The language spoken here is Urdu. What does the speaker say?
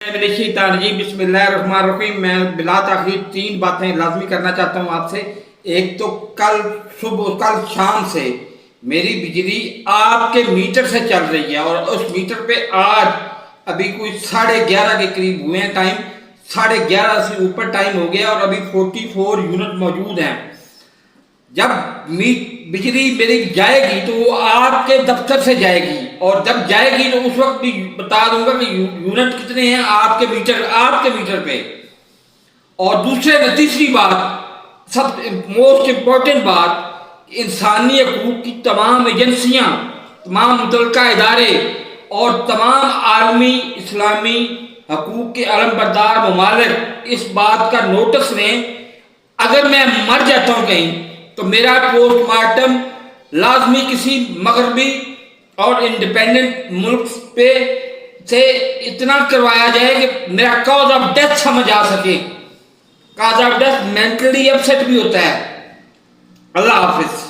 بسم اللہ الرحمن الرحیم۔ میں بلا تاخیر 3 باتیں لازمی کرنا چاہتا ہوں آپ سے۔ ایک تو کل شام سے میری بجلی آپ کے میٹر سے چل رہی ہے اور اس میٹر پہ آج ابھی کوئی 11:30 کے قریب ہوئے ہیں، ٹائم 11:30 سے اوپر ٹائم ہو گیا اور ابھی 44 یونٹ موجود ہیں۔ جب بجلی میری جائے گی تو وہ آپ کے دفتر سے جائے گی، اور جب جائے گی تو اس وقت بھی بتا دوں گا کہ یونٹ کتنے ہیں آپ کے میٹر پہ۔ اور تیسری بات، سب موسٹ امپورٹنٹ بات، انسانی حقوق کی تمام ایجنسیاں، تمام متعلقہ ادارے اور تمام عالمی اسلامی حقوق کے علم بردار ممالک اس بات کا نوٹس لیں، اگر میں مر جاتا ہوں کہیں تو میرا پوسٹ مارٹم لازمی کسی مغربی اور انڈیپینڈنٹ ملک سے اتنا کروایا جائے کہ میرا کاز آف ڈیتھ سمجھ آ سکے۔ Cause of death mentally upset بھی ہوتا ہے۔ اللہ حافظ۔